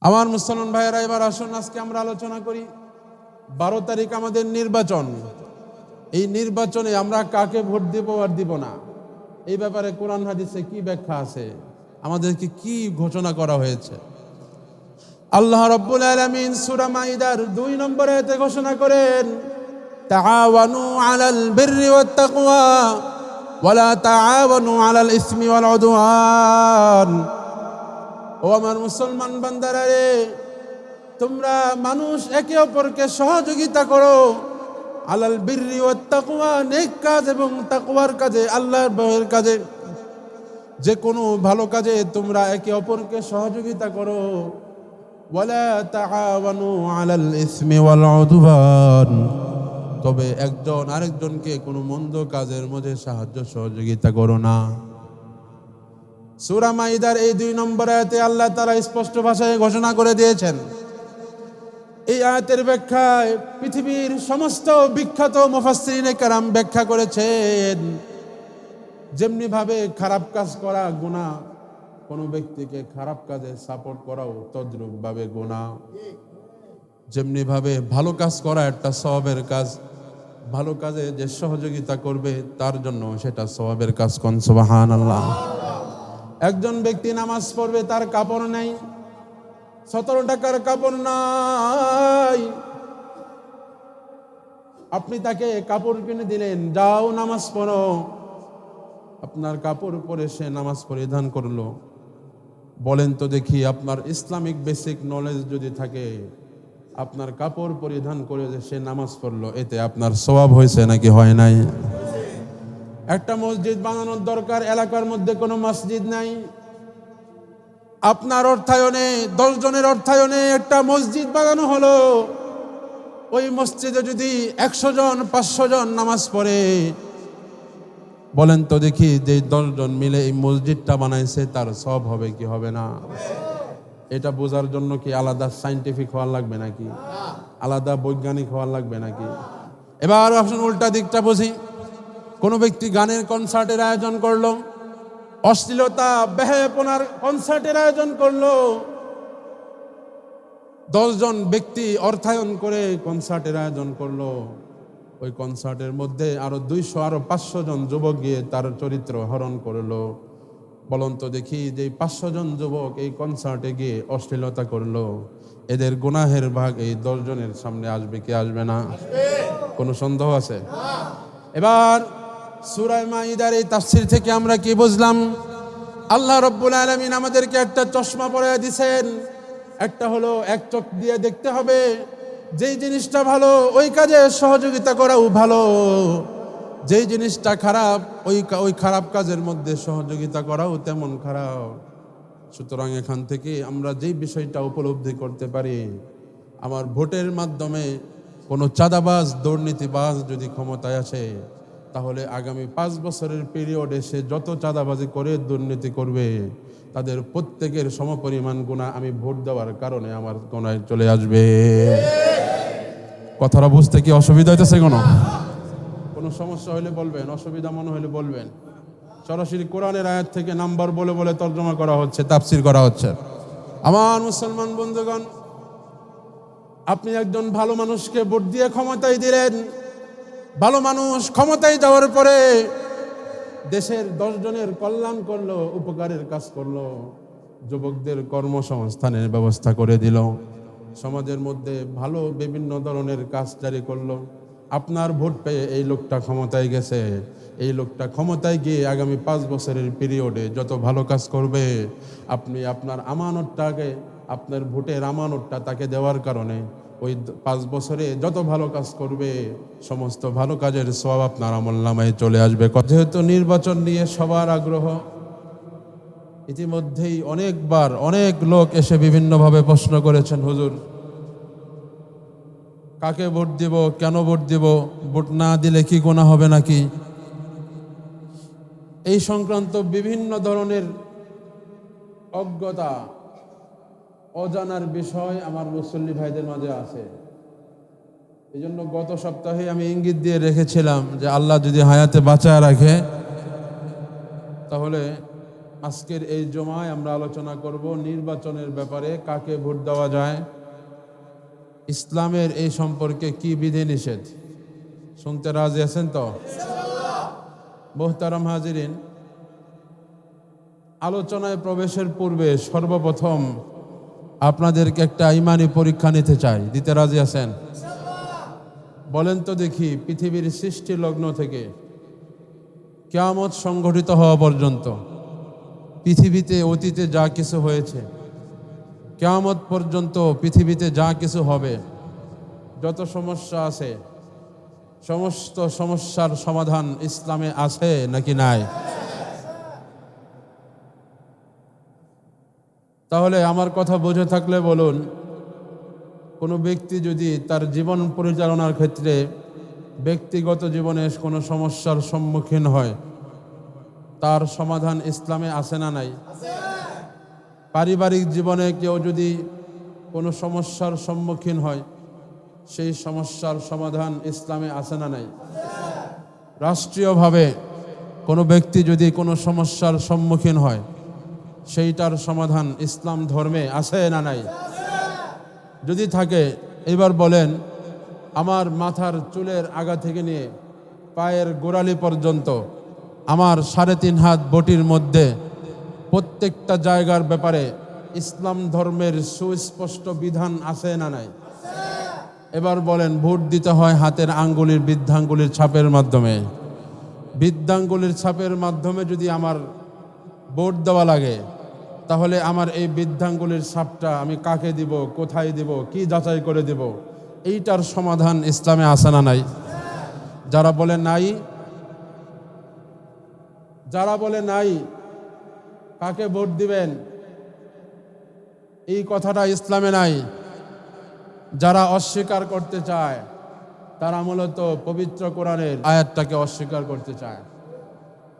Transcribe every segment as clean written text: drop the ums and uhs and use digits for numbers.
আমার মুসলমান ভাইয়েরা, এবার আসুন আজকে আমরা আলোচনা করি 12 তারিখ আমাদের নির্বাচন। এই নির্বাচনে আমরা কাকে ভোট দেব আর দিব না, এই ব্যাপারে কোরআন হাদিসে কি ব্যাখ্যা আছে, আমাদেরকে কি ঘোষণা করা হয়েছে। আল্লাহ রাব্বুল আলামিন সূরা মাইদার 2 নম্বর আয়াতে ঘোষণা করেন, তাআওয়ানু আলাল বিররি ওয়াত তাকওয়া ওয়ালা তাআওয়ানু আলাল ইসমি ওয়াল উদওয়ান। ও আমার মুসলমান বান্দারা রে, তোমরা মানুষ একে অপরকে সহযোগিতা করো আলাল বিররি ওয়াত তাকওয়া, নেক কাজ এবং তাকওয়ার কাজে, আল্লাহর ভয়ের কাজে, যে কোনো ভালো কাজে তোমরা একে অপরকে সহযোগিতা করো। ওয়ালা তাআওয়ানু আলাল ইসমি ওয়াল উদওয়ান, তবে একজন আরেকজনকে কোনো মন্দ কাজের মধ্যে সাহায্য সহযোগিতা করো না। সূরা মাইদার এই 2 নম্বর আয়াতে আল্লাহ তাআলা স্পষ্ট ভাষায় ঘোষণা করে দিয়েছেন। এই আয়াতের ব্যাখ্যায় পৃথিবীর সমস্ত বিখ্যাত মুফাসসিরিনে কেরাম ব্যাখ্যা করেছেন, যেমনি ভাবে খারাপ কাজ করা গুনাহ, কোনো ব্যক্তিকে খারাপ কাজে সাপোর্ট করাও তদ্রূপ ভাবে গুনাহ। যেমনি ভাবে ভালো কাজ করা একটা সওয়াবের কাজ, ভালো কাজে যে সহযোগিতা করবে তার জন্য সেটা সওয়াবের কাজ। কোন সুবহানাল্লাহ। একজন ব্যক্তি নামাজ পড়বে, তার কাপড় নেই, 17 টাকার কাপড় নাই, আপনি তাকে কাপড় কিনে দিলেন, যাও নামাজ পড়ো। আপনার কাপড় পরে সে নামাজ পরিধান করলো। বলেন তো দেখি, আপনার ইসলামিক বেসিক নলেজ যদি থাকে, আপনার কাপড় পরিধান করে যে সে নামাজ পড়লো, এতে আপনার সওয়াব হয়েছে নাকি হয় নাই? একটা মসজিদ বানানোর দরকার, এলাকার মধ্যে কোনো মসজিদ নাই, আপনার অর্থায়নে 10 জনের অর্থায়নে একটা মসজিদ বানানো হলো। ওই মসজিদে যদি 100 জন 500 জন নামাজ পড়ে, বলেন তো দেখি, যে 10 জন মিলে এই মসজিদটা বানাইছে তার সওয়াব হবে কি হবে না? এটা বোঝার জন্য কি আলাদা সায়েন্টিফিক হওয়া লাগবে নাকি? আলাদা বৈজ্ঞানিক হওয়া লাগবে নাকি? এবার আসুন উল্টা দিকটা বুঝি। কোনো ব্যক্তি গানের কনসার্টের আয়োজন করলো, অশ্লীলতা বেহায়াপনার কনসার্টের আয়োজন করলো, 10 জন ব্যক্তি অর্থায়ন করে কনসার্টের আয়োজন করলো। ওই কনসার্টের মধ্যে আরো 200 আরো 500 জন যুবক গিয়ে তার চরিত্র হরণ করলো। বলুন তো দেখি, যে 500 জন যুবক এই কনসার্টে গিয়ে অশ্লীলতা করলো, এদের গুনাহের ভাগ এই 10 জনের সামনে আসবে কি আসবে না? কোনো সন্দেহ আছে? এবার সূরা মাইদার এই তাফসীর থেকে আমরা কি বুঝলাম? আল্লাহ রাব্বুল আলামিন আমাদেরকে একটা চশমা পরায়া দিয়েছেন। একটা হলো এক চোখ দিয়ে দেখতে হবে, যেই জিনিসটা ভালো ওই কাজে সহযোগিতা করাও ভালো, যেই জিনিসটা খারাপ ওই খারাপ কাজের মধ্যে সহযোগিতা করাও তেমন খারাপ। সুতরাং এখান থেকে আমরা যেই বিষয়টা উপলব্ধি করতে পারি, আমার ভোটের মাধ্যমে কোনো চাঁদাবাজ দুর্নীতিবাজ যদি ক্ষমতায় আসে, তাহলে আগামী 5 বছরের পিরিয়ডে সে যত চাঁদাবাজি করে দুর্নীতি করবে, তাদের প্রত্যেকের সমপরিমাণ গুনাহ আমি ভোট দেওয়ার কারণে আমার গুনাহে চলে আসবে। কথাটা বুঝতে কি অসুবিধা হইতেছে? কোনো সমস্যা হলে বলবেন, অসুবিধা মনে হলে বলবেন। সরাসরি কোরআনের আয়াত থেকে নাম্বার বলে বলে তর্জমা করা হচ্ছে, তাফসীর করা হচ্ছে। আমার মুসলমান বন্ধুগণ, আপনি একজন ভালো মানুষকে ভোট দিয়ে ক্ষমতায় দিলেন। ভালো মানুষ ক্ষমতায় যাওয়ার পরে দেশের 10 জনের কল্যাণ করলো, উপকারের কাজ করলো, যুবকদের কর্মসংস্থানের ব্যবস্থা করে দিল, সমাজের মধ্যে ভালো বিভিন্ন ধরনের কাজ জারি করলো। আপনার ভোট পেয়ে এই লোকটা ক্ষমতায় গেছে। এই লোকটা ক্ষমতায় গিয়ে আগামী 5 বছরের পিরিয়ডে যত ভালো কাজ করবে, আপনি আপনার আমানতটাকে, আপনার ভোটের আমানতটা তাকে দেওয়ার কারণে ওই 5 বছরে যত ভালো কাজ করবে, সমস্ত ভালো কাজের সওয়াব আপনার আমলনামায় চলে আসবে। যেহেতু নির্বাচন নিয়ে সবার আগ্রহ, ইতিমধ্যেই অনেকবার অনেক লোক এসে বিভিন্নভাবে প্রশ্ন করেছেন, হুজুর কাকে ভোট দিব, কেন ভোট দিব, ভোট না দিলে কি গুনাহ হবে নাকি? এই সংক্রান্ত বিভিন্ন ধরনের অজ্ঞতা, অজানার বিষয় আমার মুসল্লি ভাইদের মাঝে আছে। এই জন্য গত সপ্তাহে আমি ইঙ্গিত দিয়ে রেখেছিলাম যে আল্লাহ যদি হায়াতে বাঁচায় রাখে, তাহলে আজকের এই জমায় আমরা আলোচনা করব নির্বাচনের ব্যাপারে, কাকে ভোট দেওয়া যায়, ইসলামের এই সম্পর্কে কি বিধিনিষেধ। শুনতে রাজি আছেন তো? মোহতারাম হাজিরিন, আলোচনায় প্রবেশের পূর্বে সর্বপ্রথম আপনাদেরকে একটা ইমানি পরীক্ষা নিতে চাই। দিতে রাজি আছেন? বলেন তো দেখি, পৃথিবীর সৃষ্টি লগ্ন থেকে কিয়ামত সংঘটিত হওয়া পর্যন্ত পৃথিবীতে অতীতে যা কিছু হয়েছে, কিয়ামত পর্যন্ত পৃথিবীতে যা কিছু হবে, যত সমস্যা আছে, সমস্ত সমস্যার সমাধান ইসলামে আছে নাকি নাই? তাহলে আমার কথা বুঝে থাকলে বলুন, কোনো ব্যক্তি যদি তার জীবন পরিচালনার ক্ষেত্রে ব্যক্তিগত জীবনে কোনো সমস্যার সম্মুখীন হয়, তার সমাধান ইসলামে আছে না নাই? পারিবারিক জীবনে কেউ যদি কোনো সমস্যার সম্মুখীন হয়, সেই সমস্যার সমাধান ইসলামে আছে না নাই? রাষ্ট্রীয়ভাবে কোনো ব্যক্তি যদি কোনো সমস্যার সম্মুখীন হয়, সেইটার সমাধান ইসলাম ধর্মে আছে না নাই? যদি থাকে, এবার বলেন, আমার মাথার চুলের আগা থেকে নিয়ে পায়ের গোড়ালি পর্যন্ত আমার 3.5 হাত বটির মধ্যে প্রত্যেকটা জায়গার ব্যাপারে ইসলাম ধর্মের সুস্পষ্ট বিধান আছে না নাই? এবার বলেন, ভোট দিতে হয় হাতের আঙ্গুলির বৃদ্ধাঙ্গুলির ছাপের মাধ্যমে। বৃদ্ধাঙ্গুলির ছাপের মাধ্যমে যদি আমার ভোট দেওয়া লাগে, তাহলে আমার এই বৃদ্ধাঙ্গুলির ছাপটা আমি কাকে দিব, কোথায় দিব, কি যাচাই করে দিব? এইটার সমাধান ইসলামে আছে না নাই? যারা বলে নাই, কাকে ভোট দিবেন, এই কথাটা ইসলামে নাই। যারা অস্বীকার করতে চায়, তারা মূলত পবিত্র কোরআনের আয়াতটাকে অস্বীকার করতে চায়।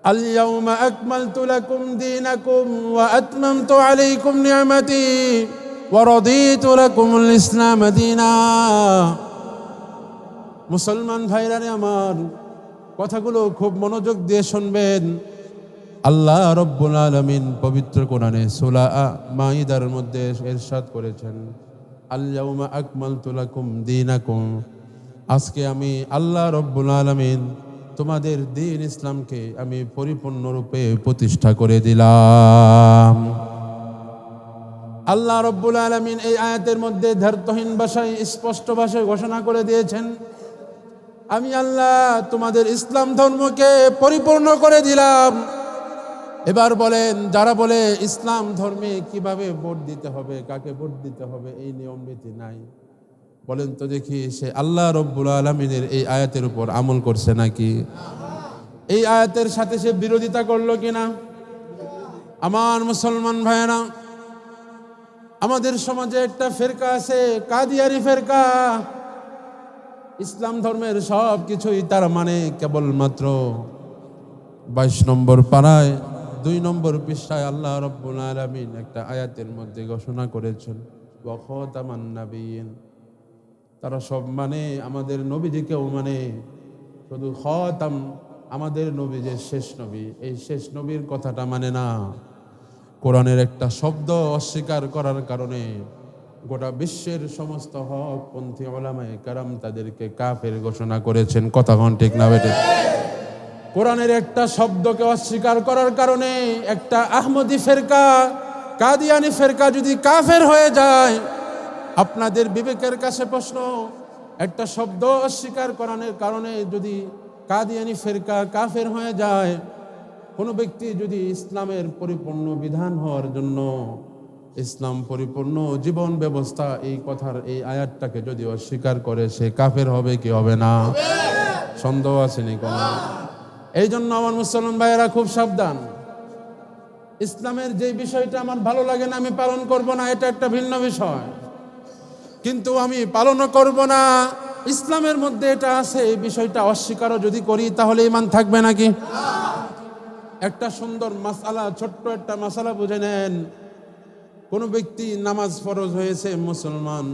আল-ইয়াউমা আকমালতু লাকুম দীনাকুম ওয়া আতমামতু আলাইকুম নি'মাতি ওয়া রাদিতু লাকুমুল ইসলাম দীনা। মুসলমান ভাইরা আমার, কথাগুলো খুব মনোযোগ দিয়ে শুনবেন। আল্লাহ রাব্বুল আলামিন পবিত্র কোরআনে সূরা মাইদার মধ্যে ইরশাদ করেছেন, আল-ইয়াউমা আকমালতু লাকুম দীনাকুম, আজকে আমি আল্লাহ রাব্বুল আলামিন তোমাদের দ্বীন ইসলামকে আমি পরিপূর্ণরূপে প্রতিষ্ঠা করে দিলাম। আল্লাহ রাব্বুল আলামিন এই আয়াতের মধ্যে দ্ব্যর্থহীন ভাষায়, স্পষ্ট ভাষায় ঘোষণা করে দিয়েছেন, আমি আল্লাহ তোমাদের ইসলাম ধর্মকে পরিপূর্ণ করে দিলাম। এবার বলেন, যারা বলে ইসলাম ধর্মে কিভাবে ভোট দিতে হবে, কাকে ভোট দিতে হবে, এই নিয়ম নীতি নাই, বলেন তো দেখি, সে আল্লাহ রাব্বুল আলামিনের এই আয়াতের উপর আমল করছে নাকি? এই আয়াতের সাথে সে বিরোধিতা করলো কিনা? আমার মুসলমান ভাইয়েরা, আমাদের সমাজে একটা ফেরকা আছে, কাদিয়ানি ফেরকা। ইসলাম ধর্মের সব কিছুই তার মানে কেবলমাত্র 22 নম্বর পারায় 2 নম্বর পৃষ্ঠায় আল্লাহ রাব্বুল আলামিন একটা আয়াতের মধ্যে ঘোষণা করেছেন, ওয়া খাতামান নাবিয়্যিন। তারা সব মানে, আমাদের নবীজিকেও মানে, শুধু খাতাম, আমাদের নবী যে শেষ নবী, এই শেষ নবীর কথাটা মানে না। কোরআনের একটা শব্দ অস্বীকার করার কারণে গোটা বিশ্বের সমস্ত হকপন্থী উলামায়ে কেরাম তাদেরকে কাফের ঘোষণা করেছেন। কথা কোন ঠিক না বেটে? কোরআনের একটা শব্দকে অস্বীকার করার কারণে একটা আহমদি ফেরকা, কাদিয়ানি ফেরকা যদি কাফের হয়ে যায়, আপনাদের বিবেকের কাছে প্রশ্ন, একটা শব্দ অস্বীকার করার কারণে যদি কাদিয়ানি ফেরকা কাফের হয়ে যায়, কোনো ব্যক্তি যদি ইসলামের পরিপূর্ণ বিধান হওয়ার জন্য, ইসলাম পরিপূর্ণ জীবন ব্যবস্থা, এই কথার এই আয়াতটাকে যদি অস্বীকার করে, সে কাফের হবে কি হবে না? সন্দেহ আসেনি কোনো? এই জন্য আমার মুসলমান ভাইয়েরা খুব সাবধান। ইসলামের যে বিষয়টা আমার ভালো লাগে না, আমি পালন করব না, এটা একটা ভিন্ন বিষয়, কিন্তু আমি পালনও করব না। ইসলামের মধ্যে এটা আছে, এই বিষয়টা অস্বীকারও যদি করি, তাহলে ঈমান থাকবে নাকি? একটা সুন্দর মাসালা, ছোট্ট একটা মাসালা বুঝে নেন। কোনো ব্যক্তি নামাজ ফরজ হয়েছে, মুসলমান,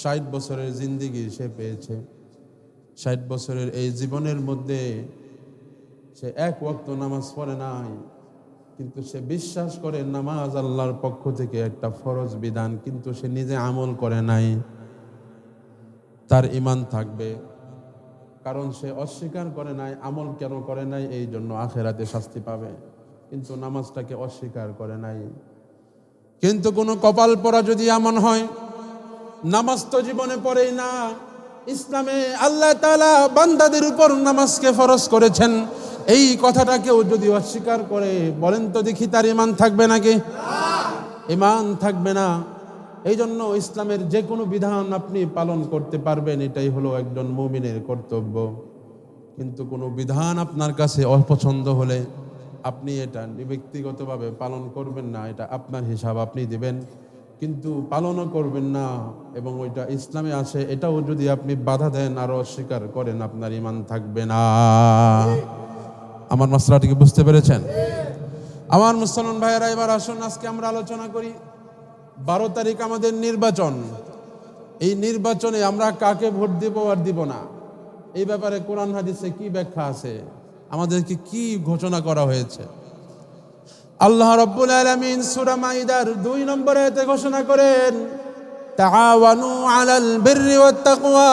60 বছরের জিন্দেগি সে পেয়েছে। 60 বছরের এই জীবনের মধ্যে সে এক ওয়াক্ত নামাজ পড়ে নাই, কিন্তু সে বিশ্বাস করে নামাজ আল্লাহর পক্ষ থেকে একটা ফরজ বিধান, কিন্তু সে নিজে আমল করে নাই, তার ঈমান থাকবে। কারণ সে অস্বীকার করে নাই। আমল কেন করে নাই? এই জন্য আখিরাতে শাস্তি পাবে। কিন্তু নামাজটাকে অস্বীকার করে নাই। কিন্তু কোনো কপাল পরা যদি এমন হয়, নামাজ তো জীবনে পড়েই না। ইসলামে আল্লাহ তাআলা বান্দাদের উপর নামাজকে ফরজ করেছেন, এই কথাটা কেউ যদি অস্বীকার করে, বলেন তো দেখি তার ঈমান থাকবে নাকি? ঈমান থাকবে না। এই জন্য ইসলামের যে কোনো বিধান আপনি পালন করতে পারবেন, এটাই হলো একজন মুমিনের কর্তব্য। কিন্তু কোনো বিধান আপনার কাছে অপছন্দ হলে আপনি এটা ব্যক্তিগতভাবে পালন করবেন না, এটা আপনার হিসাব আপনি দিবেন, কিন্তু পালনও করবেন না। এবং ওইটা ইসলামে আসে এটাও যদি আপনি বাধা দেন আর অস্বীকার করেন, আপনার ঈমান থাকবে না। আমার মাসলাটিকে বুঝতে পেরেছেন? আমার মুসলমান ভাইয়েরা, এবার আসুন আজকে আমরা আলোচনা করি 12 তারিখ আমাদের নির্বাচন। এই নির্বাচনে আমরা কাকে ভোট দিব আর দিব না, এই ব্যাপারে কোরআন হাদিসে কি ব্যাখ্যা আছে, আমাদেরকে কি ঘোষণা করা হয়েছে? আল্লাহ রাব্বুল আলামিন সূরা মাইদার 2 নম্বর আয়াতে ঘোষণা করেন, তাআওয়ানু আলাল বিররি ওয়াত তাকওয়া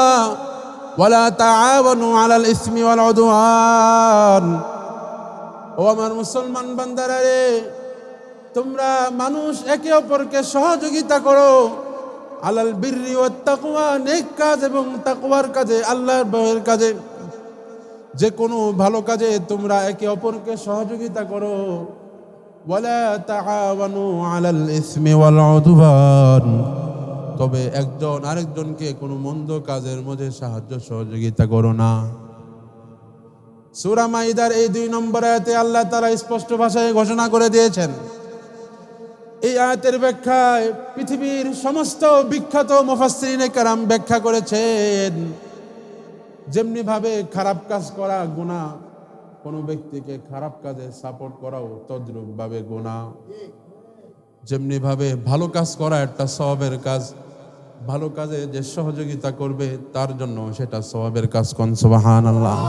ওয়ালা তাআওয়ানু আলাল ইসমি ওয়াল উদওয়ান। ও আমার মুসলমান বান্দারা রে, তোমরা মানুষ একে অপরকে সহযোগিতা করো, আলাল বিররি ওয়াত তাকওয়া, নেক কাজ এবং তাকওয়ার কাজে, আল্লাহর ভয়ের কাজে, যে কোনো ভালো কাজে তোমরা একে অপরকে সহযোগিতা করো। ওয়ালা তাআওয়ানু আলাল ইসমি ওয়াল উদওয়ান, তবে একজন আরেকজনকে কোনো মন্দ কাজের মধ্যে সাহায্য সহযোগিতা করো না। সূরা মাইদার এই 2 নম্বর আয়াতে আল্লাহ তাআলা স্পষ্ট ভাষায় ঘোষণা করে দিয়েছেন। এই আয়াতের ব্যাখ্যায় পৃথিবীর সমস্ত বিখ্যাত মুফাসসিরিনে কেরাম ব্যাখ্যা করেছেন, যেমনি ভাবে খারাপ কাজ করা গুনাহ, কোনো ব্যক্তিকে খারাপ কাজে সাপোর্ট করাও তদ্রূপ ভাবে গুনাহ। যেমনি ভাবে ভালো কাজ করা একটা সওয়াবের কাজ, ভালো কাজে যে সহযোগিতা করবে তার জন্য সেটা সওয়াবের কাজ। কোন সুবহানাল্লাহ।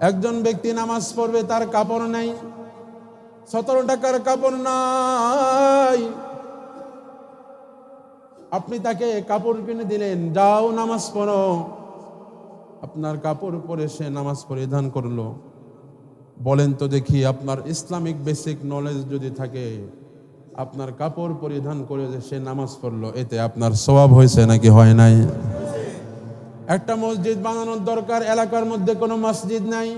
একজন ব্যক্তি নামাজ পড়বে, তার কাপড় নাই, 17 টাকার কাপড় নাই, আপনি তাকে কাপড় কিনে দিলেন, যাও নামাজ পড়ো। আপনার কাপড় পরে সে নামাজ পরিধান করলো। বলেন তো দেখি, আপনার ইসলামিক বেসিক নলেজ যদি থাকে, আপনার কাপড় পরিধান করে যে সে নামাজ পড়লো, এতে আপনার সওয়াব হয়েছে নাকি হয় নাই? একটা মসজিদ বানানোর দরকার, এলাকার মধ্যে কোনো মসজিদ নাই,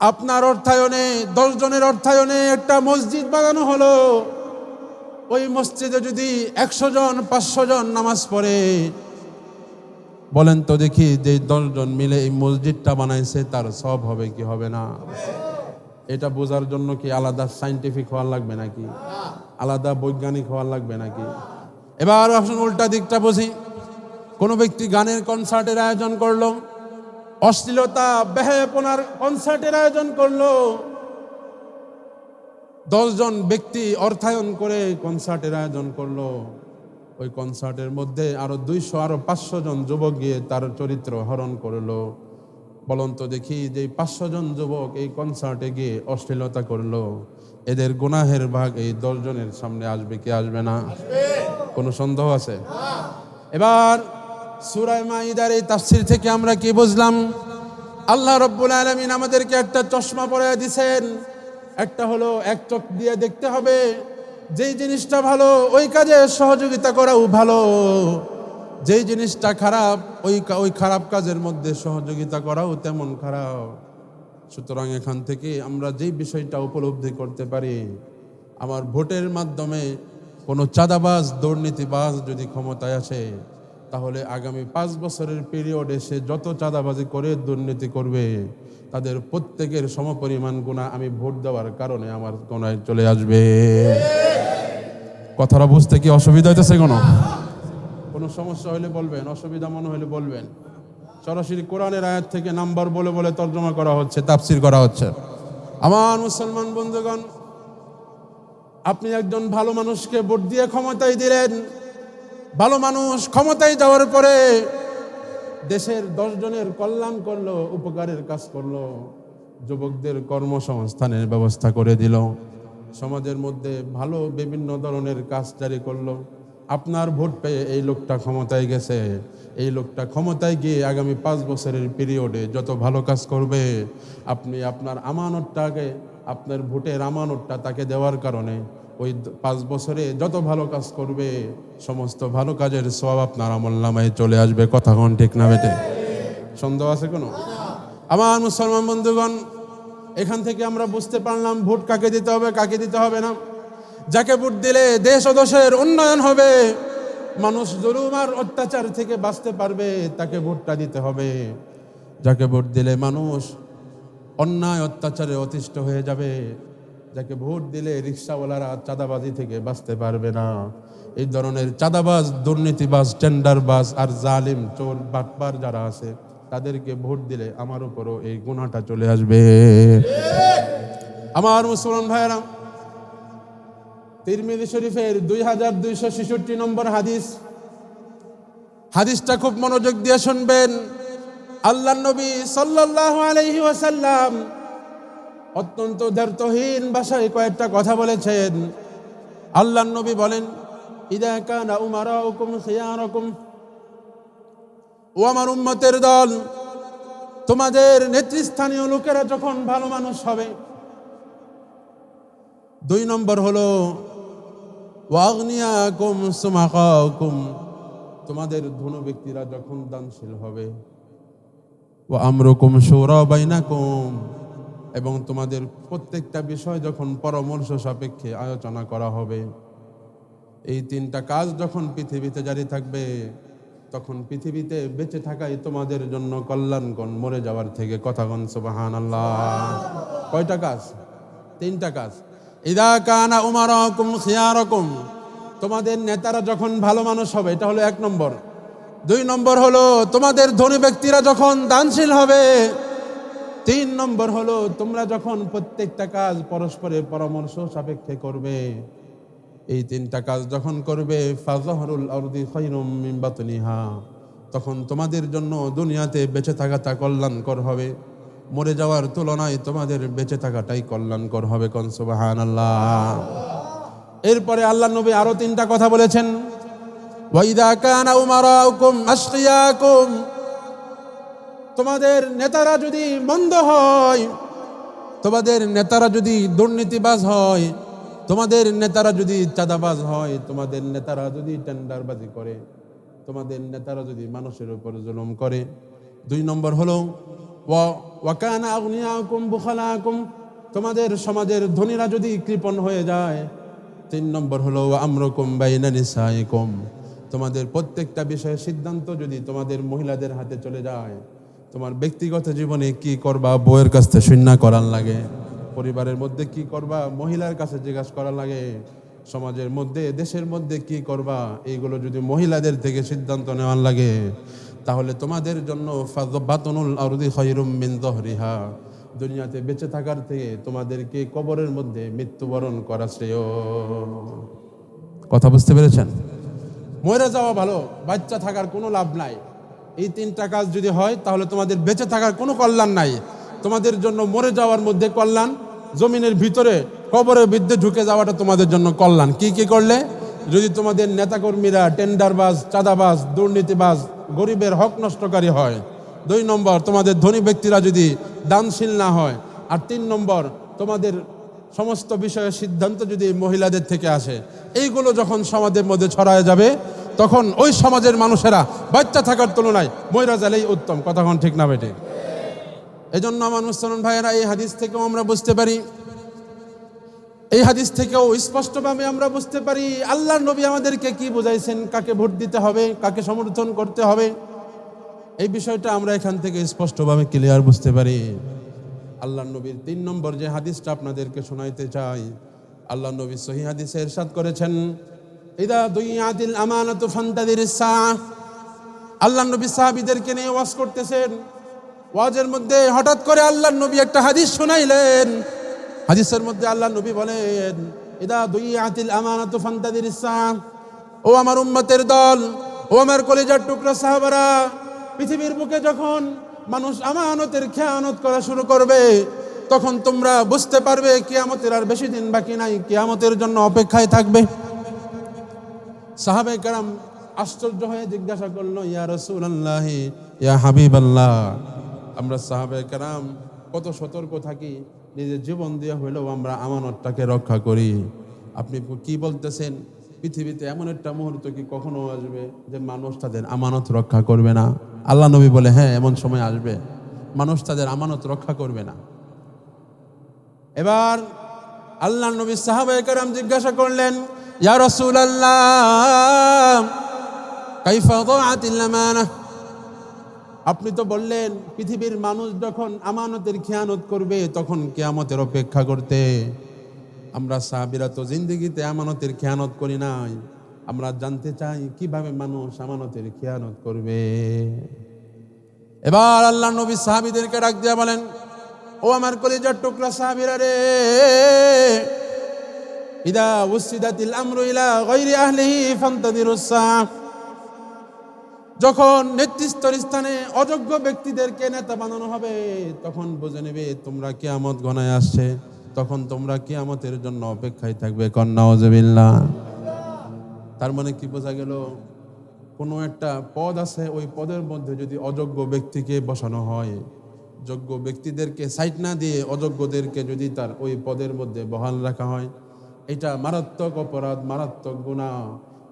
আপনার অর্থায়নে 10 জনের অর্থায়নে একটা মসজিদ বানানো হলো। ওই মসজিদে যদি 100 জন 500 জন নামাজ পড়ে, বলেন তো দেখি, যে 10 জন মিলে এই মসজিদটা বানাইছে তার সওয়াব হবে কি হবে না? এটা বোঝার জন্য কি আলাদা সায়েন্টিফিক হওয়া লাগবে নাকি? আলাদা বৈজ্ঞানিক হওয়া লাগবে নাকি? এবার আসুন উল্টা দিকটা বুঝি। কোনো ব্যক্তি গানের কনসার্টের আয়োজন করলো, অশ্লীলতা বেহায়াপনার কনসার্টের আয়োজন করলো, 10 জন ব্যক্তি অর্থায়ন করে কনসার্টের আয়োজন করলো। ওই কনসার্টের মধ্যে আরো 200 আরো 500 জন যুবক গিয়ে তার চরিত্র হরণ করলো। বলুন তো দেখি, যে 500 জন যুবক এই কনসার্টে গিয়ে অশ্লীলতা করলো, এদের গুনাহের ভাগ এই 10 জনের সামনে আসবে কি আসবে না? কোনো সন্দেহ আছে? এবার সূরা মাইদার এই তাফসীর থেকে আমরা কি বুঝলাম? আল্লাহ রাব্বুল আলামিন আমাদেরকে একটা চশমা পরায় দিয়েছেন। একটা হলো এক চোখ দিয়ে দেখতে হবে, যেই জিনিসটা ভালো ওই কাজে সহযোগিতা করাও ভালো, যেই জিনিসটা খারাপ ওই খারাপ কাজের মধ্যে সহযোগিতা করাও তেমন খারাপ। সুতরাং এখান থেকে আমরা যেই বিষয়টা উপলব্ধি করতে পারি, আমার ভোটের মাধ্যমে কোনো চাঁদাবাজ দুর্নীতিবাজ যদি ক্ষমতায় আসে, তাহলে আগামী 5 বছরের পিরিয়ডে সে যত চাঁদাবাজি করে দুর্নীতি করবে, তাদের প্রত্যেকের সমপরিমাণ গুনাহ আমি ভোট দেওয়ার কারণে আমার কোনায় চলে আসবে। কথাটা বুঝতে কি অসুবিধা হইতেছে? কোনো সমস্যা হলে বলবেন, অসুবিধা মনে হলে বলবেন। সরাসরি কোরআনের আয়াত থেকে নাম্বার বলে বলে তর্জমা করা হচ্ছে, তাফসীর করা হচ্ছে। আমার মুসলমান বন্ধুগণ, আপনি একজন ভালো মানুষকে ভোট দিয়ে ক্ষমতায় দিলেন। ভালো মানুষ ক্ষমতায় যাওয়ার পরে দেশের 10 জনের কল্যাণ করলো, উপকারের কাজ করলো। যুবকদের কর্মসংস্থানের ব্যবস্থা করে দিল, সমাজের মধ্যে ভালো বিভিন্ন ধরনের কাজ জারি করলো। আপনার ভোট পেয়ে এই লোকটা ক্ষমতায় গেছে, এই লোকটা ক্ষমতায় গিয়ে আগামী 5 বছরের পিরিয়ডে যত ভালো কাজ করবে, আপনি আপনার আমানতটাকে, আপনার ভোটের আমানতটা তাকে দেওয়ার কারণে ওই 5 বছরে যত ভালো কাজ করবে সমস্ত ভালো কাজের সওয়াব আপনার আমলনামায় চলে আসবে। কথা কোন ঠিক না বেটে? সন্দেহ আছে কোনো? আমার মুসলমান বন্ধুগণ, এখান থেকে আমরা বুঝতে পারলাম ভোট কাকে দিতে হবে, কাকে দিতে হবে না। যাকে ভোট দিলে দেশ ও দেশের উন্নয়ন হবে, মানুষ জুলুম আর অত্যাচার থেকে বাঁচতে পারবে, তাকে ভোটটা দিতে হবে। যাকে ভোট দিলে মানুষ অন্যায় অত্যাচারে অতিষ্ঠ হয়ে যাবে, যাকে ভোট দিলে রিক্সাওয়ালারা চাঁদাবাজি থেকে বাঁচতে পারবে না, এই ধরনের চাঁদাবাজ, দুর্নীতিবাজ, টেন্ডারবাজ আর জালিম, চোর, বাটপার যারা আছে, তাদেরকে ভোট দিলে আমার উপরও এই গুনাহটা চলে আসবে। আমার মুসলমান ভাইয়েরা, তিরমিজি শরীফের 2266 নম্বর হাদিস, হাদিসটা খুব মনোযোগ দিয়ে শুনবেন। আল্লাহর নবী সাল্লাল্লাহু আলাইহি ওয়াসাল্লাম অত্যন্ত দ্ব্যর্থহীন ভাষায় কয়েকটা কথা বলেছেন। আল্লাহর নবী বলেন, ইদা কানা উমারাউকুম খিয়ারাকুম, ও আমার উম্মতের দল, তোমাদের নেতৃস্থানীয় লোকেরা যখন ভালো মানুষ হবে। 2 নম্বর হলো ওয়াগনিয়াকুম সুমাকাকুম, তোমাদের ধনী ব্যক্তিরা যখন দানশীল হবে। ওয়া আমরুকুম শুরা বাইনাকুম, এবং তোমাদের প্রত্যেকটা বিষয় যখন পরামর্শ সাপেক্ষে আলোচনা করা হবে। এই 3টা কাজ যখন পৃথিবীতে জারি থাকবে, তখন পৃথিবীতে বেঁচে থাকাই তোমাদের জন্য কল্যাণকর, মরে যাওয়ার থেকে। কথা কোন সুবহানাল্লাহ। কয়টা কাজ? 3টা কাজ। ইদা কানা উমারাকুম খিয়ারাকুম, তোমাদের নেতারা যখন ভালো মানুষ হবে, এটা হলো 1 নম্বর। 2 নম্বর হলো তোমাদের ধনী ব্যক্তিরা যখন দানশীল হবে। 3 নম্বর হলো তোমরা যখন প্রত্যেকটা কাজ পরস্পরের পরামর্শ সাপেক্ষে করবে। এই 3টা কাজ যখন করবে, ফাযহরুল আরদি খায়রুম মিন বাতনিহা, তখন তোমাদের জন্য দুনিয়াতে বেঁচে থাকাটা কল্যাণকর হবে, মরে যাওয়ার তুলনায় তোমাদের বেঁচে থাকাটাই কল্যাণকর হবে। কোন সুবহানাল্লাহ। এরপরে আল্লাহ নবী আরো 3টা কথা বলেছেন। ওয়াইদা কানা উমারাউকুম আশকিয়াকুম, তোমাদের নেতারা যদি মন্দ হয়, তোমাদের নেতারা যদি দুর্নীতিবাজ হয়, তোমাদের নেতারা যদি চাঁদাবাজ হয়, তোমাদের নেতারা যদি টেন্ডারবাজি করে, তোমাদের নেতারা যদি মানুষের উপর জুলুম করে। 2 নম্বর হলো ওয়া কানা আগনিয়াকুম বুখালাকুম, তোমাদের সমাজের ধনীরা যদি কৃপণ হয়ে যায়। 3 নম্বর হলো ওয়া আমরুকুম বাইনা নিসাইকুম, তোমাদের প্রত্যেকটা বিষয়ে সিদ্ধান্ত যদি তোমাদের মহিলাদের হাতে চলে যায়। তোমার ব্যক্তিগত জীবনে কি করবা, বউয়ের কাছ থেকে শুননা করার লাগে। পরিবারের মধ্যে কি করবা, মহিলার কাছে জিজ্ঞাসা করা লাগে। সমাজের মধ্যে, দেশের মধ্যে কি করবা, এইগুলো যদি মহিলাদের থেকে সিদ্ধান্ত নেওয়ার লাগে, তাহলে তোমাদের জন্য বাতনুল আরদি খায়রুম মিন যহরিহা, দুনিয়াতে বেঁচে থাকার থেকে তোমাদেরকে কবরের মধ্যে মৃত্যুবরণ করা শ্রেয়। কথা বুঝতে পেরেছেন? মরে যাওয়া ভালো, বাচ্চা থাকার কোনো লাভ নাই। এই 3টা কাজ যদি হয়, তাহলে তোমাদের বেঁচে থাকার কোনো কল্যাণ নাই। তোমাদের জন্য মরে যাওয়ার মধ্যে কল্যাণ, জমিনের ভিতরে কবরের ভিতরে ঢুকে যাওয়াটা তোমাদের জন্য কল্যাণ। কি কি করলে? যদি তোমাদের নেতাকর্মীরা টেন্ডারবাজ, চাঁদাবাজ, দুর্নীতিবাজ, গরিবের হক নষ্টকারী হয়। 2 নম্বর, তোমাদের ধনী ব্যক্তিরা যদি দানশীল না হয়। আর 3 নম্বর, তোমাদের সমস্ত বিষয়ের সিদ্ধান্ত যদি মহিলাদের থেকে আসে। এইগুলো যখন সমাজের মধ্যে ছড়ায় যাবে, তখন ওই সমাজের মানুষেরা বাচ্চা থাকার তুলনায় মইরা গেলেই উত্তম। কথা কোন ঠিক না বেটে? এই জন্য আমার মুসলমান ভাইয়েরা, এই হাদিস থেকেও আমরা বুঝতে পারি, এই হাদিস থেকেও স্পষ্টভাবে আমরা বুঝতে পারি আল্লাহর নবী আমাদেরকে কি বুঝাইছেন, কাকে ভোট দিতে হবে, কাকে সমর্থন করতে হবে। এই বিষয়টা আমরা এখান থেকে স্পষ্টভাবে ক্লিয়ার বুঝতে পারি। আল্লাহর নবীর 3 নম্বর যে হাদিসটা আপনাদেরকে শোনাইতে চাই, আল্লাহর নবী সহিহ হাদিসে ইরশাদ করেছেন, ইদা দুইয়াতিল আমানাতু ফান্তাদিরিস সাআহ। আল্লাহর নবী সাহাবীদেরকে নিয়ে ওয়াজ করতেছেন। ওয়াজের মধ্যে হঠাৎ করে আল্লাহর নবী একটা হাদিস শোনাইলেন। হাদিসের মধ্যে আল্লাহর নবী বলেন, ইদা দুইয়াতিল আমানাতু ফান্তাদিরিস সাআহ, ও আমার উম্মতের দল, ও আমার কলিজার টুকরা সাহাবারা, পৃথিবীর বুকে যখন মানুষ আমানতের খেয়ানত করা শুরু করবে, তখন তোমরা বুঝতে পারবে কিয়ামতের আর বেশি দিন বাকি নাই, কিয়ামতের জন্য অপেক্ষায় থাকবে। সাহাবায়ে কেরাম আশ্চর্য হয়ে জিজ্ঞাসা করলো, ইয়া রাসূলুল্লাহ, ইয়া হাবিবাল্লাহ, আমরা সাহাবায়ে কেরাম কত সতর্ক থাকি, নিজের জীবন দিয়ে হইলেও আমরা আমানতটাকে রক্ষা করি। আপনি কি বলতেছেন? পৃথিবীতে এমন একটা মুহূর্ত কি কখনো আসবে যে মানুষ তাদের আমানত রক্ষা করবে না? আল্লাহ নবী বলে, হ্যাঁ, এমন সময় আসবে, মানুষ তাদের আমানত রক্ষা করবে না। এবার আল্লাহ নবী সাহাবায়ে কেরাম জিজ্ঞাসা করলেন, ইয়া রাসূলুল্লাহ, কাইফা দাআতিল আমানাহ? আপনি তো বললেন পৃথিবীর মানুষ যখন আমানতের খেয়ানত করবে তখন কিয়ামতের অপেক্ষা করতে। আমরা সাহাবীরা তো জিন্দেগিতে আমানতের খেয়ানত করি নাই। আমরা জানতে চাই কিভাবে মানুষ আমানতের খেয়ানত করবে। এবার আল্লাহ নবী সাহাবীদেরকে ডাক দিয়া বলেন, ও আমার কলিজার টুকরা সাহাবীরা রে, ইদা উসিদাতিল আমরু ইলা গায়রি আহলিহি ফান্তাদিরুস সাআহ। যখন নেতৃত্বের স্থানে অযোগ্য ব্যক্তিদেরকে নেতা বানানো হবে তখন বুঝে নেবে তোমরা কিয়ামত ঘনায় আসছে, তখন তোমরা কিয়ামতের জন্য অপেক্ষায় থাকবে। নাউযুবিল্লাহ। তার মানে কি বোঝা গেল? কোনো একটা পদ আছে, ওই পদের মধ্যে যদি অযোগ্য ব্যক্তিকে বসানো হয়, যোগ্য ব্যক্তিদেরকে সাইড না দিয়ে অযোগ্যদেরকে যদি তার ওই পদের মধ্যে বহাল রাখা হয়, এটা মারাত্মক অপরাধ, মারাত্মক গুনাহ।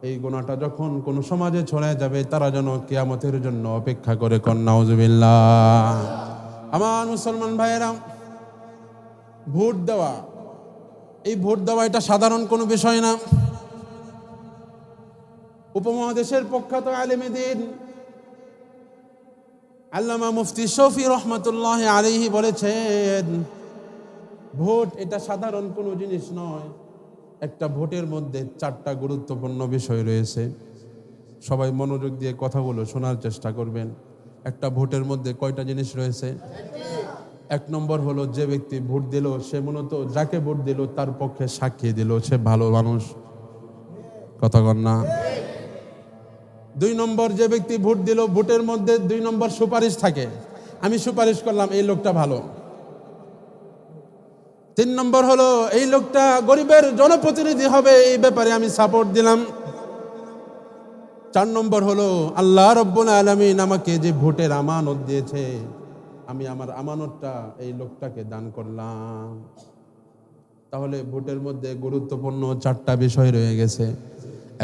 এই গুনাহটা যখন কোন সমাজে ছড়ায় যাবে তারা যেন কিয়ামতের জন্য অপেক্ষা করে। নাউযুবিল্লাহ। আমার মুসলমান ভাইয়েরা, ভোট দেওয়া, এই ভোট দেওয়া এটা সাধারণ কোনো বিষয় না। উপমহাদেশের প্রখ্যাত আলেমে দ্বীন আল্লামা মুফতি শফি রহমাতুল্লাহ আলাইহি বলেছেন, ভোট এটা সাধারণ কোনো জিনিস নয়। একটা ভোটের মধ্যে 4টা গুরুত্বপূর্ণ বিষয় রয়েছে। সবাই মনোযোগ দিয়ে কথাগুলো শোনার চেষ্টা করবেন। একটা ভোটের মধ্যে কয়টা জিনিস রয়েছে? 1 নম্বর হলো, যে ব্যক্তি ভোট দিল সে মূলত যাকে ভোট দিল তার পক্ষে সাক্ষী দিল, সে ভালো মানুষ। কথা কন না? 2 নম্বর, যে ব্যক্তি ভোট দিল ভোটের মধ্যে 2 নম্বর সুপারিশ থাকে, আমি সুপারিশ করলাম এই লোকটা ভালো। 3 নম্বর হলো, এই লোকটা গরিবের জনপ্রতিনিধি হবে, এই ব্যাপারে আমি সাপোর্ট দিলাম। 4 নম্বর হলো, আল্লাহ রাব্বুল আলামিন আমাকে যে ভোটের আমানত দিয়েছে, আমি আমার আমানতটা এই লোকটাকে দান করলাম। তাহলে ভোটের মধ্যে গুরুত্বপূর্ণ 4টা বিষয় রয়ে গেছে।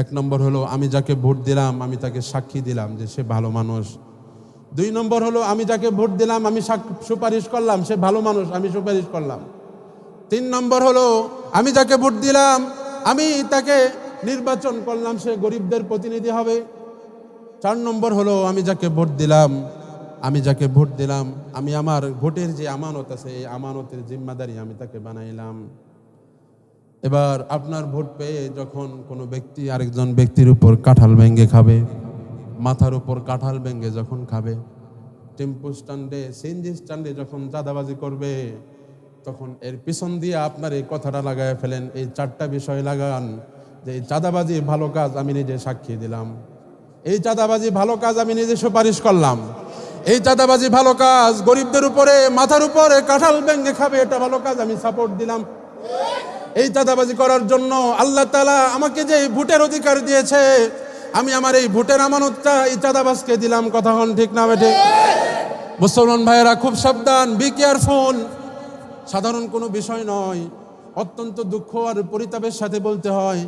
1 নম্বর হলো, আমি যাকে ভোট দিলাম আমি তাকে সাক্ষী দিলাম যে সে ভালো মানুষ। 2 নম্বর হলো, আমি যাকে ভোট দিলাম আমি সুপারিশ করলাম, সে ভালো মানুষ, আমি সুপারিশ করলাম। 3 নম্বর হলো, আমি যাকে ভোট দিলাম আমি তাকে নির্বাচন করলাম, সে গরিবদের প্রতিনিধি হবে। 4 নম্বর হলো, আমি যাকে ভোট দিলাম আমি আমার ভোটের যে আমানত আছে এই আমানতের জিম্মাদারি আমি তাকে বানাইলাম। এবার আপনার ভোট পেয়ে যখন কোনো ব্যক্তি আরেকজন ব্যক্তির উপর কাঁঠাল ভেঙে খাবে, মাথার উপর কাঁঠাল ভেঙে যখন খাবে, টেম্পো স্ট্যান্ডে, সিএনজি স্ট্যান্ডে যখন চাঁদাবাজি করবে, তখন এর পিছন দিয়ে আপনার এই কথাটা লাগায় ফেলেন, এই 4টা বিষয় লাগান যে এই চাঁদাবাজি ভালো কাজ, আমি নিজে সাক্ষী দিলাম। এই চাঁদাবাজি ভালো কাজ, আমি নিজে সুপারিশ করলাম। এই চাঁদাবাজি ভালো কাজ, গরিবদের উপরে মাথার উপরে কাঁঠাল ভেঙে খাবে, এটা ভালো কাজ, আমি সাপোর্ট দিলাম। এই চাঁদাবাজি করার জন্য আল্লাহ তাআলা আমাকে যে ভোটের অধিকার দিয়েছে, আমি আমার এই ভোটের আমানতটা এই চাঁদাবাজকে দিলাম। কথা হন ঠিক না বেঠে? মুসলমান ভাইয়েরা খুব সাবধান, বি কেয়ারফুল। সাধারণ কোনো বিষয় নয়। অত্যন্ত দুঃখ আর পরিতাপের সাথে বলতে হয়,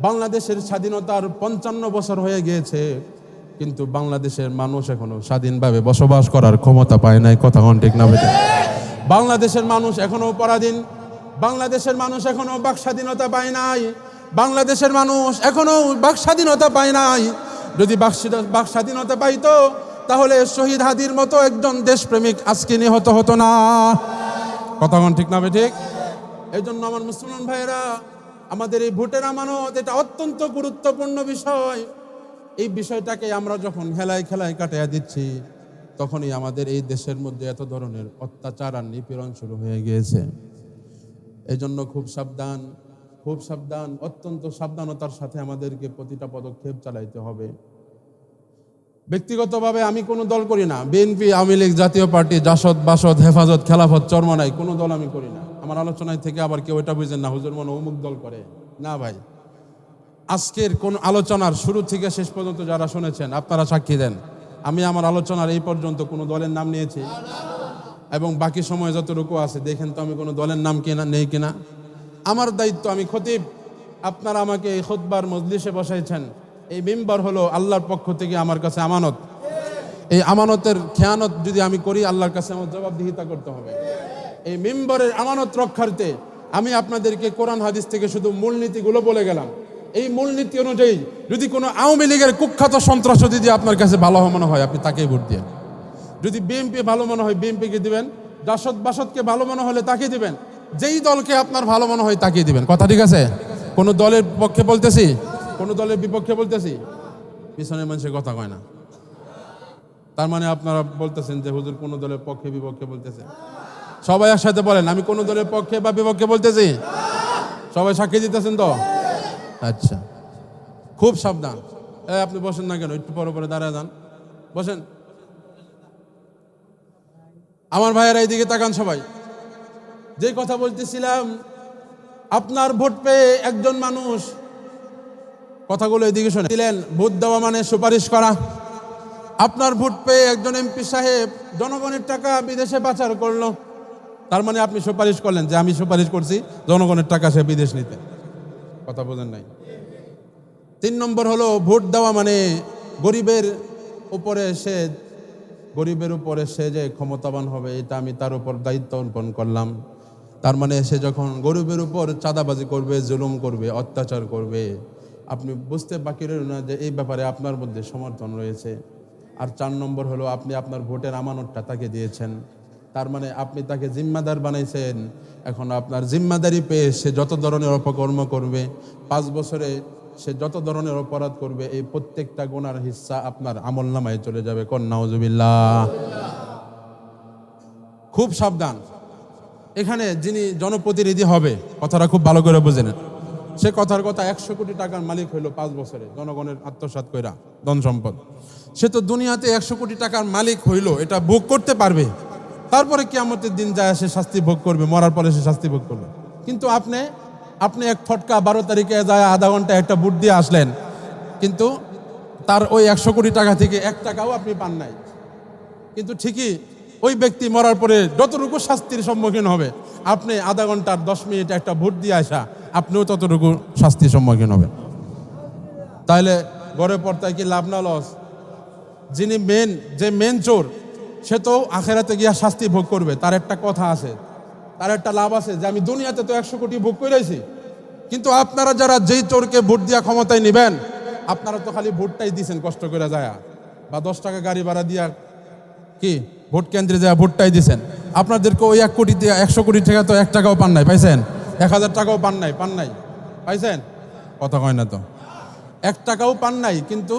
বাংলাদেশের স্বাধীনতার 55 বছর হয়ে গিয়েছে, কিন্তু বাংলাদেশের মানুষ এখনো স্বাধীনভাবে বসবাস করার ক্ষমতা পায় নাই। কথা হন ঠিক না বেঠে? বাংলাদেশের মানুষ এখনো পরাধীন, বাংলাদেশের মানুষ এখনো বাক স্বাধীনতা পায় নাই, বাংলাদেশের মানুষ এখনো বাক স্বাধীনতা পায় নাই। যদি বাক স্বাধীনতা পাইতো তাহলে শহীদ হাদির মতো একজন দেশপ্রেমিক আজকে নিহত হতো না। কথা বল ঠিক না ঠিক? এই জন্য আমার মুসলমান ভাইয়েরা, আমাদের এই ভোটের আমানত এটা অত্যন্ত গুরুত্বপূর্ণ বিষয়। এই বিষয়টাকে আমরা যখন হেলায় খেলায় কাটিয়ে দিচ্ছি, তখনই আমাদের এই দেশের মধ্যে এত ধরনের অত্যাচার আর নিপীড়ন শুরু হয়ে গিয়েছে। এই জন্য খুব সাবধান, খুব সাবধান, অত্যন্ত সাবধানতার সাথে আমাদেরকে প্রতিটা পদক্ষেপ চালাইতে হবে। ব্যক্তিগতভাবে আমি কোনো দল করি না। বিএনপি, আওয়ামী লীগ, জাতীয় পার্টি, জাসদ, বাসদ, হেফাজত, খেলাফত, চরমনাই কোনো দল আমি করি না। আমার আলোচনায় থেকে আবার কেউ এটা বুঝেন না হুজুর মনে অমুক দল করে। না ভাই, আজকের কোন আলোচনার শুরু থেকে শেষ পর্যন্ত যারা শুনেছেন আপনারা সাক্ষী দেন, আমি আমার আলোচনার এই পর্যন্ত কোনো দলের নাম নিয়েছি এবং বাকি সময় যতটুকু আছে দেখেন তো আমি কোনো দলের নাম কিনা নেই কিনা। আমার দায়িত্ব, আমি খতিব, আপনারা আমাকে এই খুতবার মজলিসে বসাইছেন। এই মিম্বার হলো আল্লাহর পক্ষ থেকে আমার কাছে আমানত। এই আমানতের খেয়ানত যদি আমি করি আল্লাহর কাছে আমার জবাবদিহিতা করতে হবে। এই মিম্বরের আমানত রক্ষার্থে আমি আপনাদেরকে কোরআন হাদিস থেকে শুধু মূলনীতিগুলো বলে গেলাম। এই মূলনীতি অনুযায়ী যদি কোনো আওয়ামী লীগের কুখ্যাত সন্ত্রাসী যদি আপনার কাছে ভালো মনে হয় আপনি তাকেই ভোট দেন। যদি বিএনপি ভালো মনে হয় বিএনপিকে দিবেন, জাসদ বাসদকে ভালো মনে হলে তাকে দিবেন, যেই দলকে আপনার ভালো মনে হয় তাকে দিবেন। কথা ঠিক আছে? কোনো দলের পক্ষে বলতেছি, কোনো দলের বিপক্ষে বলতেছি, পিছনের মানুষের কথা কয় না। তার মানে আপনারা বলতেছেন যে হুজুর কোনো দলের পক্ষে বিপক্ষে বলতেছে। সবাই একসাথে বলেন, আমি কোনো দলের পক্ষে বা বিপক্ষে বলতেছি? সবাই সাক্ষী দিতেছেন তো? আচ্ছা, খুব সাবধান। আপনি বসেন না কেন, একটু পরে পরে দাঁড়ায় যান, বসেন। আমার ভাইয়েরা এইদিকে তাকান সবাই। যে কথা বলতেছিলাম, আপনার ভোট পেয়ে একজন মানুষ, কথাগুলো এদিকে শুনে দিলেন, ভোট দেওয়া মানে সুপারিশ করা। আপনার ভোট পেয়ে একজন এমপি সাহেব জনগণের টাকা বিদেশে পাচার করলো, তার মানে আপনি সুপারিশ করলেন যে আমি সুপারিশ করছি জনগণের টাকা সে বিদেশ নিতে। কথা বোঝেন নাই? 3 নম্বর হলো ভোট দেওয়া মানে গরিবের উপরে সে যে ক্ষমতাবান হবে, এটা আমি তার উপর দায়িত্ব অর্পণ করলাম। তার মানে সে যখন গরিবের উপর চাঁদাবাজি করবে, জুলুম করবে, অত্যাচার করবে, আপনি বুঝতে বাকি রইল না যে এই ব্যাপারে আপনার মধ্যে সমর্থন রয়েছে। আর 4 নম্বর হলো আপনি আপনার ভোটের আমানতটা তাকে দিয়েছেন, তার মানে আপনি তাকে জিম্মাদার বানাইছেন। এখন আপনার জিম্মাদারি পেয়ে সে যত ধরনের অপকর্ম করবে, 5 বছরে সে যত ধরনের অপরাধ করবে, এই প্রত্যেকটা গুনার হিস্সা আপনার আমলনামায় চলে যাবে। কোন নাউজুবিল্লাহ। খুব সাবধান। এখানে যিনি জনপ্রতিনিধি হবে, কথাটা খুব ভালো করে বুঝে নেন, সে কথার কথা 100 কোটি টাকার মালিক হইলো 5 বছরে জনগণের আত্মসাৎ কইরা ধন সম্পদ। সে তো দুনিয়াতে 100 কোটি টাকার মালিক হইলো, এটা ভোগ করতে পারবে, তারপরে কিয়ামতের দিন যায় সে শাস্তি ভোগ করবে, মরার পরে সে শাস্তি ভোগ করবে। কিন্তু আপনি এক ফটকা 12 তারিখে যায় আধা ঘন্টা একটা ভোট দিয়ে আসলেন, কিন্তু তার ওই 100 কোটি টাকা থেকে 1 টাকাও আপনি পান নাই। কিন্তু ঠিকই ওই ব্যক্তি মরার পরে যতটুকু শাস্তির সম্মুখীন হবে, আপনি আধা ঘন্টার 10 মিনিট একটা ভোট দিয়ে আসা, আপনিও ততটুকু শাস্তির সম্মুখীন হবেন। তাহলে ঘরে পড়তায় কি লাভ না লস? যিনি মেন চোর, সে তো আখেরাতে গিয়া শাস্তি ভোগ করবে। তার একটা কথা আছে, তার একটা লাভ আছে যে আমি দুনিয়াতে তো 100 কোটি ভোগ করেছি। কিন্তু আপনারা যারা যেই চোরকে ভোট দিয়া ক্ষমতায় নেবেন, আপনারা তো খালি ভোটটাই দিয়েছেন কষ্ট করে যায়, বা 10 টাকা গাড়ি ভাড়া দিয়া কি ভোট কেন্দ্রে যায় ভোটটাই দিয়েছেন। আপনাদেরকে ওই 1 কোটি দিয়ে 100 কোটি টাকা তো 1 টাকাও পান নাই, পাইছেন? 1000 টাকাও পান নাই পাইছেন? কথা কয় না তো। 1 টাকাও পান নাই, কিন্তু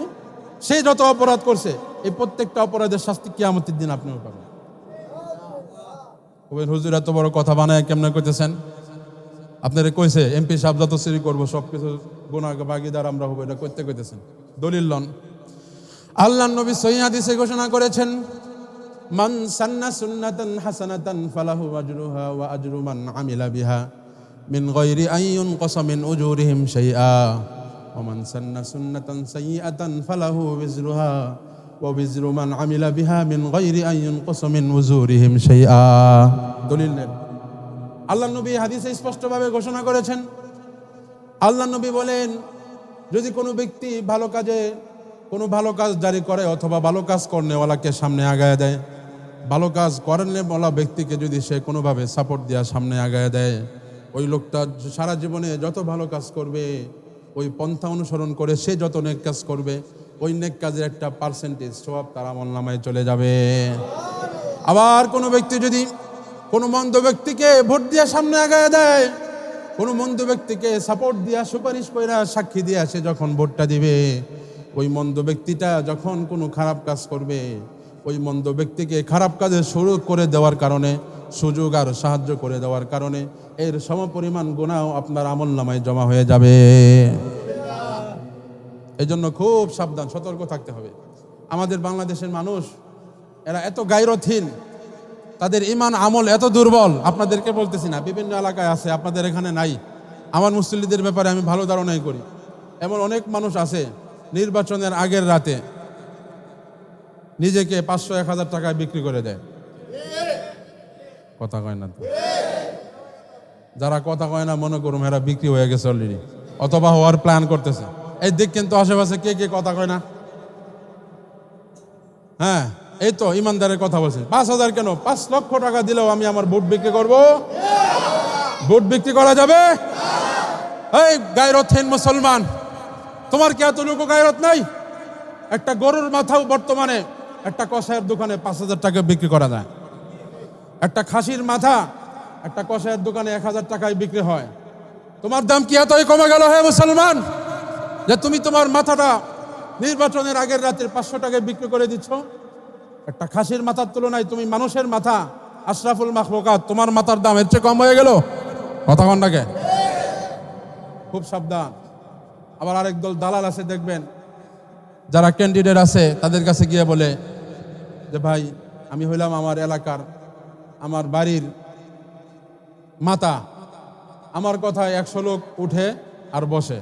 সে যত অপরাধ করছে এই প্রত্যেকটা অপরাধের শাস্তি কিয়ামতের দিন আপনিও পাবেন। হুজুর এত বড় কথা বানায় কেমনে কইতেছেন? আপনারা কইছে এমপি সাহেব যত চুরি করবো সবকিছু গুনাহ ভাগীদার আমরা হবো, এটা করতে কইতেছেন? দলিল লন। আল্লাহর নবী সহিহ হাদিসে ঘোষণা করেছেন, মান সান্না সুন্নাতান হাসানাতান ফালাহু আজরুহা ওয়া আজরু মান আমিলা বিহা মিন গায়রি আন ইউনকাসা মিন উজুরিহিম শাইআ ওয়া মান সান্না সুন্নাতান সাইয়্যাতান ফালাহু বিজরুহা ওয়া বিজরু মান আমিলা বিহা মিন গায়রি আন ইউনকাসা মিন উজুরিহিম শাইআ। দলিল নেন। আল্লাহর নবী হাদিসে স্পষ্টভাবে ঘোষণা করেছেন। আল্লাহর নবী বলেন, যদি কোনো ব্যক্তি কোনো ভালো কাজ জারি করে অথবা ভালো কাজ করনেওয়ালাকে সামনে আগায় দেয়, ভালো কাজ করেনওয়ালা ব্যক্তিকে যদি সে কোনোভাবে সাপোর্ট দেওয়া সামনে আগায় দেয়, ওই লোকটা সারা জীবনে যত ভালো কাজ করবে, ওই পন্থা অনুসরণ করে সে যত নেক কাজ করবে, ওই নেক কাজের একটা পার্সেন্টেজ সওয়াব তার আমলনামায় চলে যাবে। আবার কোনো ব্যক্তি যদি কোনো মন্দ ব্যক্তিকে ভোট দিয়ে সামনে আগায় দেয়, কোনো মন্দ ব্যক্তিকে সাপোর্ট দিয়া সুপারিশ কইরা সাক্ষী দিয়া সে যখন ভোটটা দিবে, ওই মন্দ ব্যক্তিটা যখন কোনো খারাপ কাজ করবে, ওই মন্দ ব্যক্তিকে খারাপ কাজে শুরু করে দেওয়ার কারণে, সুযোগ আর সাহায্য করে দেওয়ার কারণে এর সমপরিমাণ গুনাহ আপনার আমলনামায় জমা হয়ে যাবে। এই জন্য খুব সাবধান, সতর্ক থাকতে হবে। আমাদের বাংলাদেশের মানুষ এরা এত গায়রতহীন, তাদের ঈমান আমল এত দুর্বল। আপনাদেরকে বলতেছি না, বিভিন্ন এলাকায় আছে, আপনাদের এখানে নাই। আমার মুসল্লিদের ব্যাপারে আমি ভালো ধারণাই করি। এমন অনেক মানুষ আছে নির্বাচনের আগের রাতে নিজেকে 500-1000 টাকায় বিক্রি করে দেয়। কথা কয় না তো? যারা কথা কয় না মনে করুন এরা বিক্রি হয়ে গেছে অলরেডি, অথবা হওয়ার প্ল্যান করতেছে। এই দিক কিন্তু আশেপাশে কে কে কথা কয় না? হ্যাঁ, এই তো ইমানদারের কথা বলছে। 5000 কেন, 5 লক্ষ টাকা দিলেও আমি আমার ভোট বিক্রি করব। ভোট বিক্রি করা যাবে? এই গায়রতহীন মুসলমান, তোমার কি এতটুকু গায়রত নাই? একটা গরুর মাথাও বর্তমানে একটা কসাইয়ের দোকানে 5000 টাকা বিক্রি করা যায়। একটা খাসির মাথা একটা কসাইয়ের দোকানে 1000 টাকায় বিক্রি হয়। তোমার দাম কি এতই কমে গেল হে মুসলমান, যে তুমি তোমার মাথাটা নির্বাচনের আগের রাতের 500 টাকায় বিক্রি করে দিচ্ছ? একটা খাসির মাথার তুলনায় তুমি মানুষের মাথা, আশরাফুল মাখলুকাত, তোমার মাথার দাম এর চেয়ে কম হয়ে গেল। কথা কন্যাকে খুব সাবধান। আবার আরেক দল দালাল আছে দেখবেন, যারা ক্যান্ডিডেট আছে তাদের কাছে গিয়ে বলে যে ভাই আমি হইলাম আমার এলাকার, আমার বাড়ির মাতা, আমার কথায় 100 লোক উঠে আর বসে।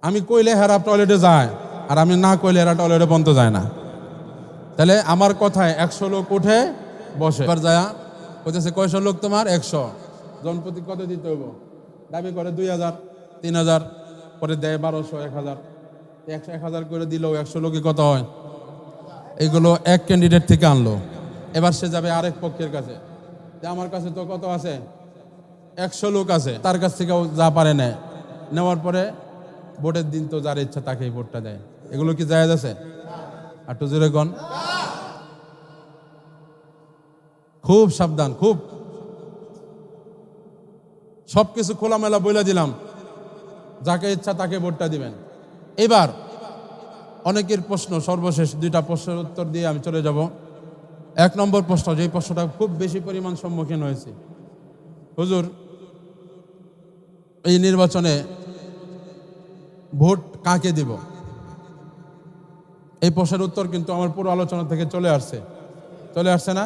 আমি কইলে হেরা টয়লেটে যায়, আর আমি না কইলে হেরা টয়লেটে পর্যন্ত যায় না। তাহলে আমার কথায় 100 লোক উঠে বসে। এবার যায় কইতেছে কয়শো লোক তোমার? 100। জনপ্রতি কত দিতে হইব? দাবি করে 2000, 3000, পরে দেয় 1200, 1000। 1000 করে দিলেও 100 লোকে কত হয়? এইগুলো এক ক্যান্ডিডেট থেকে আনলো। এবার সে যাবে আরেক পক্ষের কাছে, যে আমার কাছে তো কত আছে, 100 লোক আছে, তার কাছ থেকেও যা পারে নেয়। নেওয়ার পরে ভোটের দিন তো যার ইচ্ছা তাকেই ভোটটা দেয়। এগুলো কি জায়েজ আছে? আর তো জোরে কোন। খুব সাবধান, খুব। সবকিছু খোলামেলা বলে দিলাম, যাকে ইচ্ছা তাকে ভোটটা দিবেন। এবার অনেকের প্রশ্ন, সর্বশেষ 2টা প্রশ্নের উত্তর দিয়ে আমি চলে যাব। 1 নম্বর প্রশ্ন, যে প্রশ্নটা খুব বেশি পরিমাণ সম্মুখীন হয়েছে, হুজুর এই নির্বাচনে ভোট কাকে দিব? এই প্রশ্নের উত্তর কিন্তু আমার পুরো আলোচনা থেকে চলে আসছে না?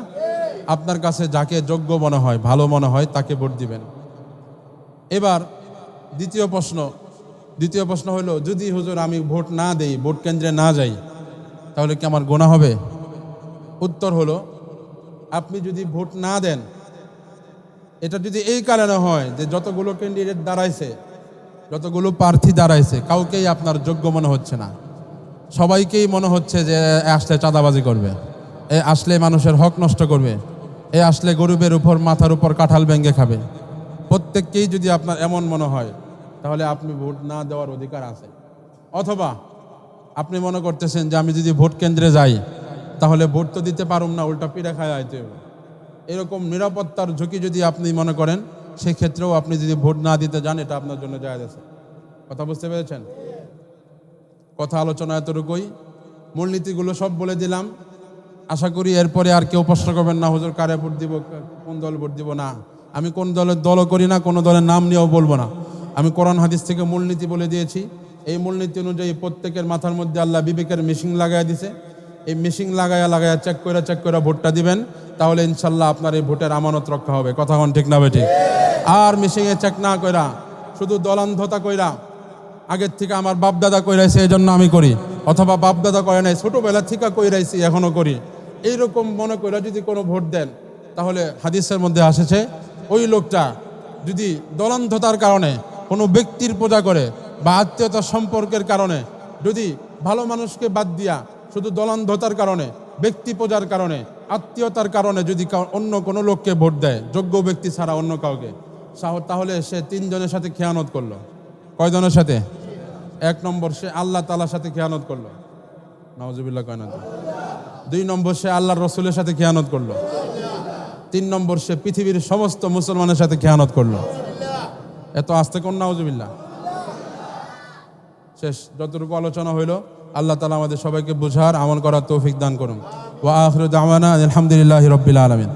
আপনার কাছে যাকে যোগ্য মনে হয়, ভালো মনে হয়, তাকে ভোট দিবেন। এবার দ্বিতীয় প্রশ্ন হলো, যদি হুজুর আমি ভোট না দেই, ভোট কেন্দ্রে না যাই, তাহলে কি আমার গুনাহ হবে? উত্তর হলো, আপনি যদি ভোট না দেন, এটা যদি এই কারণে হয় যে যতগুলো ক্যান্ডিডেট দাঁড়াইছে, যতগুলো প্রার্থী দাঁড়াইছে, কাউকেই আপনার যোগ্য মনে হচ্ছে না, সবাইকেই মনে হচ্ছে যে আসলে চাঁদাবাজি করবে, এ আসলে মানুষের হক নষ্ট করবে, এ আসলে গরিবের উপর, মাথার উপর কাঁঠাল ভেঙে খাবে, প্রত্যেককেই যদি আপনার এমন মনে হয়, তাহলে আপনি ভোট না দেওয়ার অধিকার আছে। অথবা আপনি মনে করতেছেন যে আমি যদি ভোট কেন্দ্রে যাই, তাহলে ভোট তো দিতে পারুম না, উল্টা পিঠা খায় আইতে হবে। এরকম নিরাপত্তার ঝুঁকি যদি আপনি মনে করেন, সেক্ষেত্রেও আপনি যদি ভোট না দিতে যান, এটা আপনার জন্য জায়েজ আছে। কথা বুঝতে পেরেছেন? কথা আলোচনা এতটুকুই। মূলনীতিগুলো সব বলে দিলাম। আশা করি এরপরে আর কেউ প্রশ্ন করবেন না, হুজুর কারে ভোট দিব, কোন দল ভোট দিব। না, আমি কোন দলও করি না, কোনো দলের নাম নিয়েও বলবো না। আমি কোরআন হাদিস থেকে মূলনীতি বলে দিয়েছি। এই মূলনীতি অনুযায়ী প্রত্যেকের মাথার মধ্যে আল্লাহ বিবেকের মেশিন লাগাইয়া দিছে। এই মেশিন লাগাইয়া চেক করে ভোটটা দিবেন, তাহলে ইনশাল্লাহ আপনার এই ভোটের আমানত রক্ষা হবে। কথা কোন ঠিক না বেঠিক? আর মেশিনে চেক না কইরা, শুধু দলান্ধতা কইরা, আগের থেকে আমার বাপদাদা কইরাইছে এই জন্য আমি করি, অথবা বাপদাদা করে নাই, ছোটবেলা থেকে কইরাইছি এখনো করি, এইরকম মনে কইরা যদি কোনো ভোট দেন, তাহলে হাদিসের মধ্যে আসেছে ওই লোকটা যদি দলান্ধতার কারণে কোনো ব্যক্তির পূজা করে বা আত্মীয়তার সম্পর্কের কারণে, যদি ভালো মানুষকে বাদ দিয়া শুধু দলান্ধতার কারণে, ব্যক্তি পূজার কারণে, আত্মীয়তার কারণে যদি অন্য কোনো লোককে ভোট দেয়, যোগ্য ব্যক্তি ছাড়া অন্য কাউকে, তাহলে সে 3 জনের সাথে খেয়ানত করলো। কয়জনের সাথে? 1 নম্বর, সে আল্লাহ তাআলার সাথে খেয়ানত করলো, নাউজুবিল্লাহ কয় না। 2 নম্বর, সে আল্লাহর রসুলের সাথে খেয়ানত করলো। 3 নম্বর, সে পৃথিবীর সমস্ত মুসলমানের সাথে খেয়ানত করলো। এত আস্তে কোন নাউজুবিল্লাহ। শেষ। যতটুকু আলোচনা হইল, আল্লাহ তাআলা আমাদের সবাইকে বুঝার, আমল করার তৌফিক দান করুন। ওয়া আখিরু দাওয়ানা আলহামদুলিল্লাহি রাব্বিল আলামিন।